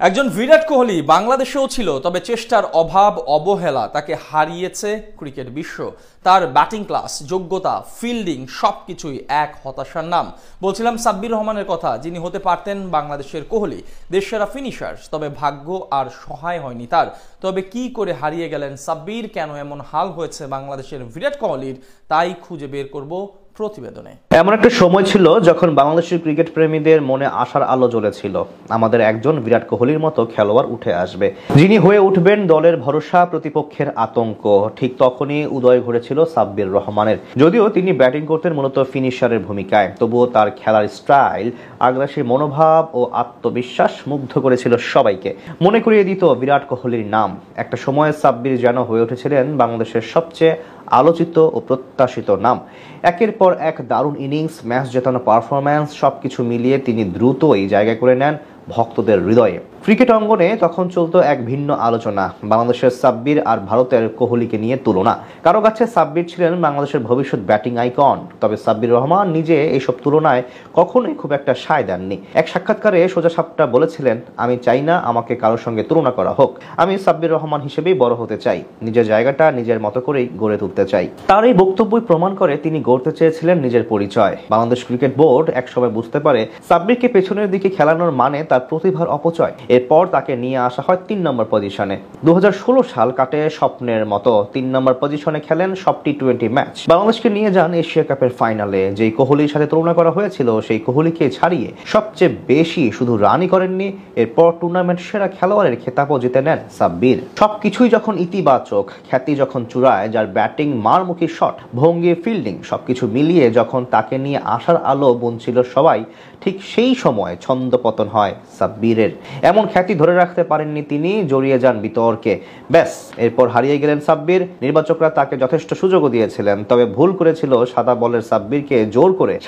একজন বিরাট কোহলি বাংলাদেশেও ছিল, তবে চেষ্টার অভাব অবহেলা তাকে হারিয়েছে ক্রিকেট বিশ্ব। তার ব্যাটিং ক্লাস, যোগ্যতা, ফিল্ডিং সবকিছুই এক হতাশার নাম। বলছিলাম সাব্বির রহমানের কথা, যিনি হতে পারতেন বাংলাদেশের কোহলি, দেশসেরা ফিনিশার। তবে ভাগ্য আর সহায় হয়নি তার। তবে কি করে হারিয়ে গেলেন সাব্বির, কেন এমন হাল হয়েছে বাংলাদেশের বিরাট কোহলির, তাই খুঁজে বের করব প্রতিবেদনে। এমন একটা সময় ছিল যখন বাংলাদেশের ক্রিকেট প্রেমীদের মনে আশার আলো জ্বলেছিল, আমাদের একজন বিরাট কোহলির মতো খেলোয়াড় উঠে আসবে, যিনি হয়ে উঠবেন দলের ভরসা, প্রতিপক্ষের আতঙ্ক। ঠিক তখনই উদয় ঘটেছিল সাব্বির রহমানের। যদিও তিনি ব্যাটিং করতেন মূলত ফিনিশারের ভূমিকায়, তবুও তার খেলার স্টাইল, আগ্রাসী মনোভাব ও আত্মবিশ্বাস মুগ্ধ করেছিল সবাইকে। মনে করিয়ে দিত বিরাট কোহলির নাম। একটা সময়ে সাব্বির যেন হয়ে উঠেছিলেন বাংলাদেশের সবচেয়ে আলোচিত ও প্রত্যাশিত নাম। একের পর এক দারুণ ইনিংস, ম্যাচ জেতানো পারফরম্যান্স, সবকিছু মিলিয়ে তিনি দ্রুতই জায়গা করে নেন ভক্তদের হৃদয়ে। ক্রিকেট অঙ্গনে তখন চলতো এক ভিন্ন আলোচনা, বাংলাদেশের সাব্বির আর ভারতের কোহলিকে নিয়ে তুলনা। কারো কাছে সাব্বির ছিলেন বাংলাদেশের ভবিষ্যৎ ব্যাটিং আইকন, তবে সাব্বির রহমান নিজে এইসব তুলনায় কখনোই খুব একটা সায় দেননি। এক সাক্ষাৎকারে সোজাসাপটা বলেছিলেন, আমি চাই না আমাকে কারোর সঙ্গে তুলনা করা হোক, আমি সাব্বির রহমান হিসেবেই বড় হতে চাই, নিজের জায়গাটা নিজের মতো করেই গড়ে তুলতে চাই। তার এই বক্তব্যই প্রমাণ করে তিনি গড়তে চেয়েছিলেন নিজের পরিচয়। বাংলাদেশ ক্রিকেট বোর্ড একসময় বুঝতে পারে সাব্বিরকে পেছনের দিকে খেলানোর মানে তার প্রতিভার অপচয়। এরপর তাকে নিয়ে আসা হয় ৩ নম্বর পজিশনে। ২০১৬ সাল কাটে স্বপ্নের মতো। ৩ নম্বর পজিশনে খেলেন সব টি-20 ম্যাচ। বাংলাদেশকে নিয়ে যান এশিয়া কাপের ফাইনালে। যেই কোহলির সাথে তুলনা করা হয়েছিল, সেই কোহলিকে ছাড়িয়ে সবচেয়ে বেশি শুধু রানই করেননি, এরপর টুর্নামেন্ট সেরা খেলোয়াড়ের খেতাবও জিতে নেন সাব্বির। সবকিছুই যখন ইতিবাচক, খ্যাতি যখন চূড়ায়, যার ব্যাটিং, মারমুখী শট, ভঙ্গি, ফিল্ডিং সবকিছু মিলিয়ে যখন তাকে নিয়ে আসার আলো বুনছিল সবাই, ঠিক সেই সময় ছন্দপতন হয় সাব্বিরের। এমন খ্যাতি ধরে রাখতে পারেননি তিনি, জড়িয়ে যান বিতর্কে। ব্যাস, এরপর হারিয়ে গেলেন সাব্বির। নির্বাচকরা তাকে যথেষ্ট সুযোগও দিয়েছিলেন, তবে ভুল করেছিল সাদা বলের সাব্বিরকে জোর করে